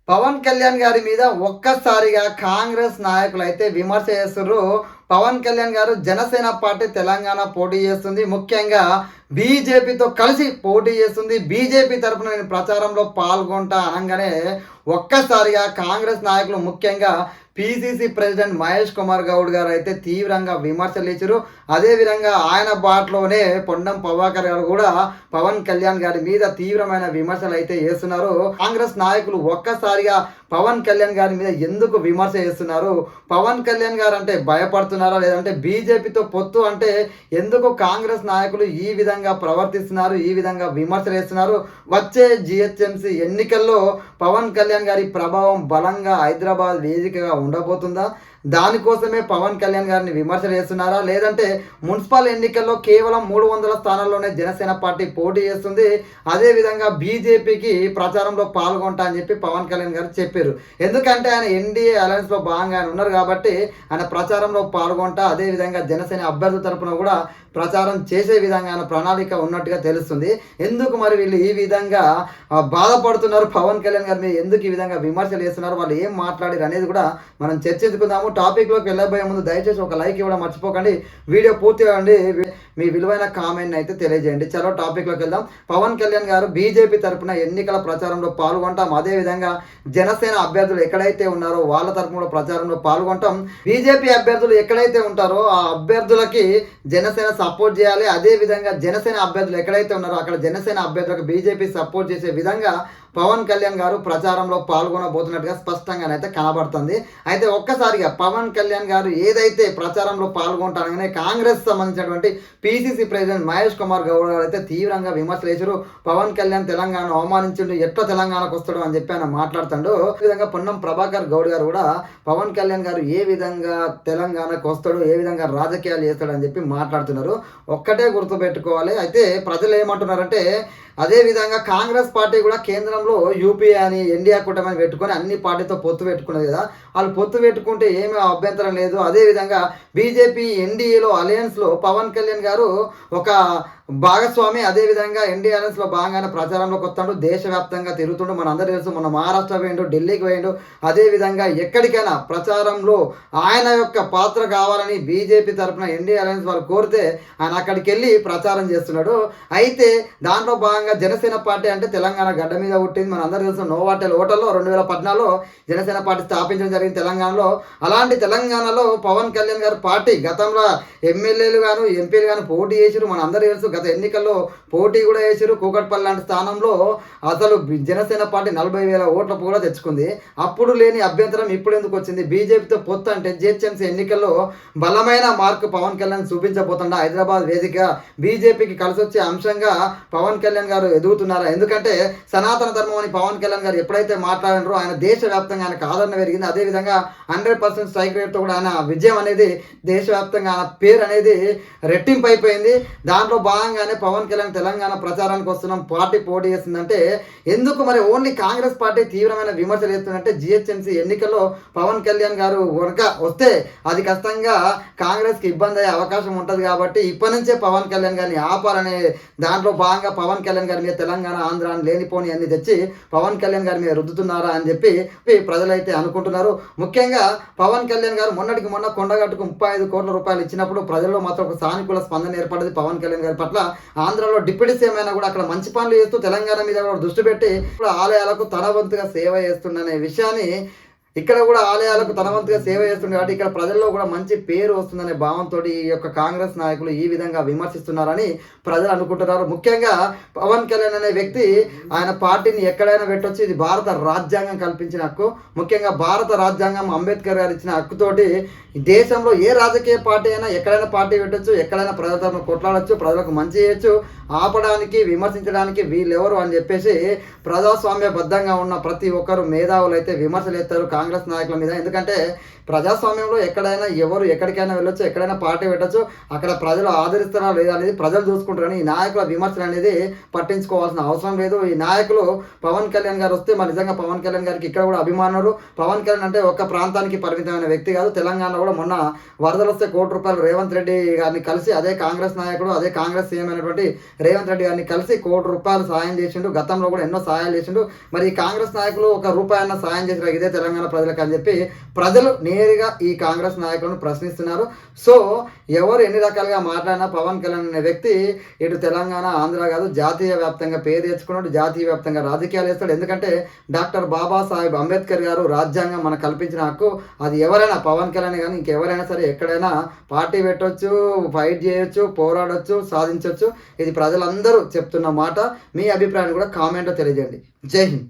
పవన్ కళ్యాణ్ గారి మీద ఒక్కసారిగా కాంగ్రెస్ నాయకులైతే విమర్శ చేస్తుర్రు. పవన్ కళ్యాణ్ గారు జనసేన పార్టీ తెలంగాణ పోటీ చేస్తుంది. ముఖ్యంగా బీజేపీతో కలిసి పోటీ చేస్తుంది. బీజేపీ తరపున నేను ప్రచారంలో పాల్గొంటా అనంగానే ఒక్కసారిగా కాంగ్రెస్ నాయకులు ముఖ్యంగా పీసీసీ ప్రెసిడెంట్ మహేష్ కుమార్ గౌడ్ గారు అయితే తీవ్రంగా విమర్శలు ఇచ్చారు. అదేవిధంగా ఆయన బాటలోనే పొన్నం ప్రభాకర్ గారు కూడా పవన్ కళ్యాణ్ గారి మీద తీవ్రమైన విమర్శలు అయితే చేస్తున్నారు. కాంగ్రెస్ నాయకులు ఒక్కసారిగా పవన్ కళ్యాణ్ గారి మీద ఎందుకు విమర్శ చేస్తున్నారు? పవన్ కళ్యాణ్ గారు అంటే భయపడుతున్నారా, లేదంటే బీజేపీతో పొత్తు అంటే ఎందుకు కాంగ్రెస్ నాయకులు ఈ విధంగా ప్రవర్తిస్తున్నారు, ఈ విధంగా విమర్శలు చేస్తున్నారు? వచ్చే జిహెచ్ఎంసీ ఎన్నికల్లో పవన్ కళ్యాణ్ గారి ప్రభావం బలంగా హైదరాబాద్ వేదికగా ఉండబోతుందా? దానికోసమే పవన్ కళ్యాణ్ గారిని విమర్శలు చేస్తున్నారా, లేదంటే మున్సిపల్ ఎన్నికల్లో కేవలం 300 స్థానాల్లోనే జనసేన పార్టీ పోటీ చేస్తుంది, అదేవిధంగా బీజేపీకి ప్రచారంలో పాల్గొంటా అని చెప్పి పవన్ కళ్యాణ్ గారు చెప్పారు. ఎందుకంటే ఆయన ఎన్డీఏ అలయన్స్లో భాగంగా ఆయన ఉన్నారు కాబట్టి ఆయన ప్రచారంలో పాల్గొంటా, అదేవిధంగా జనసేన అభ్యర్థి తరపున కూడా ప్రచారం చేసే విధంగా ఆయన ప్రణాళిక ఉన్నట్టుగా తెలుస్తుంది. ఎందుకు మరి వీళ్ళు ఈ విధంగా బాధపడుతున్నారు? పవన్ కళ్యాణ్ గారి మీద ఎందుకు ఈ విధంగా విమర్శలు చేస్తున్నారు? వాళ్ళు ఏం మాట్లాడారు అనేది కూడా మనం చర్చించుకుందాము. టాపిక్లోకి వెళ్ళబోయే ముందు దయచేసి ఒక లైక్ ఇవ్వడం మర్చిపోకండి. వీడియో పూర్తిగా అండి మీ విలువైన కామెంట్ అయితే తెలియజేయండి. చలో టాపిక్లోకి వెళ్దాం. పవన్ కళ్యాణ్ గారు బీజేపీ తరపున ఎన్నికల ప్రచారంలో పాల్గొంటాం, అదేవిధంగా జనసేన అభ్యర్థులు ఎక్కడైతే ఉన్నారో వాళ్ళ తరపున ప్రచారంలో పాల్గొంటాం. బీజేపీ అభ్యర్థులు ఎక్కడైతే ఉంటారో ఆ అభ్యర్థులకి జనసేన సపోర్ట్ చేయాలి. అదేవిధంగా జనసేన అభ్యర్థులు ఎక్కడైతే ఉన్నారో అక్కడ జనసేన అభ్యర్థులకు బీజేపీ సపోర్ట్ చేసే విధంగా పవన్ కళ్యాణ్ గారు ప్రచారంలో పాల్గొనబోతున్నట్టుగా స్పష్టంగానైతే కనబడుతుంది. అయితే ఒక్కసారిగా పవన్ కళ్యాణ్ గారు ఏదైతే ప్రచారంలో పాల్గొంటారనే కాంగ్రెస్ సంబంధించినటువంటి పీసీసీ ప్రెసిడెంట్ మహేష్ కుమార్ గౌడ్ గారు అయితే తీవ్రంగా విమర్శలు చేశారు. పవన్ కళ్యాణ్ తెలంగాణ అవమానించిండు, ఎట్లా తెలంగాణకు వస్తాడు అని చెప్పి ఆయన మాట్లాడుతాడు. ఈ విధంగా పొన్నం ప్రభాకర్ గౌడ్ గారు కూడా పవన్ కళ్యాణ్ గారు ఏ విధంగా తెలంగాణకు వస్తాడు, ఏ విధంగా రాజకీయాలు చేస్తాడు అని చెప్పి మాట్లాడుతున్నారు. ఒక్కటే గుర్తుపెట్టుకోవాలి. అయితే ప్రజలు ఏమంటున్నారంటే, అదేవిధంగా కాంగ్రెస్ పార్టీ కూడా కేంద్రంలో యూపీఏ అని ఎన్డీఏ కూటమిని పెట్టుకొని అన్ని పార్టీతో పొత్తు పెట్టుకున్నది కదా, వాళ్ళు పొత్తు పెట్టుకుంటే ఏమీ అభ్యంతరం లేదు. అదేవిధంగా బీజేపీ ఎన్డీఏలో అలయన్స్లో పవన్ కళ్యాణ్ గారు ఒక భాగస్వామి, అదేవిధంగా ఎన్డీఏ అలయన్స్లో భాగంగానే ప్రచారంలోకి వస్తాడు, దేశవ్యాప్తంగా తిరుగుతుండు. మన అందరూ తెలుసు, మన మహారాష్ట్ర పోయిండు, ఢిల్లీకి పోయిండు. అదేవిధంగా ఎక్కడికైనా ప్రచారంలో ఆయన యొక్క పాత్ర కావాలని బీజేపీ తరఫున ఎన్డీఏ అలయన్స్ వాళ్ళు కోరితే ఆయన అక్కడికి వెళ్ళి ప్రచారం చేస్తున్నాడు. అయితే దాంట్లో భాగంగా జనసేన పార్టీ అంటే తెలంగాణ గడ్డ మీద పుట్టింది, మన అందరూ తెలుసు. నోవాటెల్ హోటల్లో 2014లో జనసేన పార్టీ స్థాపించడం జరిగింది తెలంగాణలో. అలాంటి తెలంగాణలో పవన్ కళ్యాణ్ గారు పార్టీ గతంలో ఎమ్మెల్యేలు గాను ఎంపీలు గాను పోటీ చేసిరు, మన అందరూ తెలుసు. గత ఎన్నికల్లో పోటీ కూడా చేసిరు. కూకట్పల్లి లాంటి స్థానంలో అసలు జనసేన పార్టీ 40,000 ఓట్లు కూడా తెచ్చుకుంది. అప్పుడు లేని అభ్యంతరం ఇప్పుడు ఎందుకు వచ్చింది? బీజేపీతో పొత్తు అంటే జిహెచ్ఎంసీ ఎన్నికల్లో బలమైన మార్కు పవన్ కళ్యాణ్ చూపించబోతుండ హైదరాబాద్ వేదిక బీజేపీకి కలిసి వచ్చే అంశంగా పవన్ కళ్యాణ్ గారు ఎదుగుతున్నారా? ఎందుకంటే సనాతన ధర్మం అని పవన్ కళ్యాణ్ గారు ఎప్పుడైతే మాట్లాడినారో ఆయన దేశవ్యాప్తంగా ఆయనకు ఆదరణ పెరిగింది. అదేవిధంగా 100% స్ట్రైక్ రేట్తో కూడా ఆయన విజయం అనేది దేశవ్యాప్తంగా ఆయన పేరు అనేది రెట్టింపు అయిపోయింది. దాంట్లో భాగంగానే పవన్ కళ్యాణ్ తెలంగాణ ప్రచారానికి వస్తున్నాం, పార్టీ పోటీ చేస్తుందంటే ఎందుకు మరి ఓన్లీ కాంగ్రెస్ పార్టీ తీవ్రమైన విమర్శలు చేస్తుందంటే, జిహెచ్ఎంసీ ఎన్నికల్లో పవన్ కళ్యాణ్ గారు కనుక వస్తే అది ఖచ్చితంగా కాంగ్రెస్కి ఇబ్బంది అయ్యే అవకాశం ఉంటుంది. కాబట్టి ఇప్పటి నుంచే పవన్ కళ్యాణ్ గారిని ఆపాలనే దాంట్లో భాగంగా పవన్ కళ్యాణ్ గారి మీద తెలంగాణ ఆంధ్ర అని లేనిపోని అన్ని తెచ్చి పవన్ కళ్యాణ్ గారి మీద రుద్దుతున్నారా అని చెప్పి ప్రజలైతే అనుకుంటున్నారు. ముఖ్యంగా పవన్ కళ్యాణ్ గారు మొన్నటికి మొన్న కొండగట్టుకు 35 కోట్ల రూపాయలు ఇచ్చినప్పుడు ప్రజల్లో మాత్రం ఒక సానుకూల స్పందన ఏర్పడింది పవన్ కళ్యాణ్ గారి పట్ల. ఆంధ్రలో డిప్యూటీ సీఎం అయినా కూడా అక్కడ మంచి పనులు చేస్తూ తెలంగాణ మీద కూడా దృష్టి పెట్టి ఆలయాలకు తన వంతుగా సేవ చేస్తుందనే విషయాన్ని, ఇక్కడ కూడా ఆలయాలకు తన వంతుగా సేవ చేస్తుంది కాబట్టి ఇక్కడ ప్రజల్లో కూడా మంచి పేరు వస్తుందనే భావంతో ఈ యొక్క కాంగ్రెస్ నాయకులు ఈ విధంగా విమర్శిస్తున్నారని ప్రజలు అనుకుంటున్నారు. ముఖ్యంగా పవన్ కళ్యాణ్ అనే వ్యక్తి ఆయన పార్టీని ఎక్కడైనా పెట్టొచ్చు, ఇది భారత రాజ్యాంగం కల్పించిన హక్కు. ముఖ్యంగా భారత రాజ్యాంగం అంబేద్కర్ గారు ఇచ్చిన హక్కుతోటి దేశంలో ఏ రాజకీయ పార్టీ అయినా ఎక్కడైనా పార్టీ పెట్టచ్చు, ఎక్కడైనా ప్రజల తరఫున కొట్లాడచ్చు, ప్రజలకు మంచి చేయొచ్చు, ఆపడానికి విమర్శించడానికి వీళ్ళెవరు అని చెప్పేసి ప్రజాస్వామ్యబద్ధంగా ఉన్న ప్రతి ఒక్కరు మేధావులు అయితే విమర్శలు ఎత్తారు కాంగ్రెస్ నాయకుల మీద. ఎందుకంటే ప్రజాస్వామ్యంలో ఎక్కడైనా ఎవరు ఎక్కడికైనా వెళ్ళొచ్చు, ఎక్కడైనా పార్టీ పెట్టొచ్చు. అక్కడ ప్రజలు ఆదరిస్తారా లేదా అనేది ప్రజలు చూసుకుంటారని ఈ నాయకుల విమర్శలు అనేది పట్టించుకోవాల్సిన అవసరం లేదు. ఈ నాయకులు పవన్ కళ్యాణ్ గారు వస్తే మరి నిజంగా పవన్ కళ్యాణ్ గారికి ఇక్కడ కూడా అభిమానులు. పవన్ కళ్యాణ్ అంటే ఒక ప్రాంతానికి పరిమితమైన వ్యక్తి కాదు. తెలంగాణలో కూడా మొన్న వరదలు వస్తే ₹1 రేవంత్ రెడ్డి గారిని కలిసి, అదే కాంగ్రెస్ నాయకుడు, అదే కాంగ్రెస్ సీఎం అయినటువంటి రేవంత్ రెడ్డి గారిని కలిసి ₹1 సాయం చేసిండు. గతంలో కూడా ఎన్నో సహాయాలు చేసిండు. మరి ఈ కాంగ్రెస్ నాయకులు ₹1 సాయం చేసిన ఇదే తెలంగాణ ప్రజలకు అని చెప్పి ప్రజలు నేరుగా ఈ కాంగ్రెస్ నాయకులను ప్రశ్నిస్తున్నారు. సో ఎవరు ఎన్ని రకాలుగా మాట్లాడినా పవన్ కళ్యాణ్ అనే వ్యక్తి ఇటు తెలంగాణ, ఆంధ్ర కాదు, జాతీయ వ్యాప్తంగా పేరు తెచ్చుకున్నాడు. జాతీయ వ్యాప్తంగా రాజకీయాలు చేస్తాడు. ఎందుకంటే డాక్టర్ బాబాసాహెబ్ అంబేద్కర్ గారు రాజ్యాంగం మనకు కల్పించిన హక్కు. అది ఎవరైనా పవన్ కళ్యాణ్ కానీ ఇంకెవరైనా సరే ఎక్కడైనా పార్టీ పెట్టవచ్చు, ఫైట్ చేయొచ్చు, పోరాడొచ్చు, సాధించవచ్చు. ఇది ప్రజలందరూ చెప్తున్న మాట. మీ అభిప్రాయాన్ని కూడా కామెంట్లో తెలియజేయండి. జై హింద్.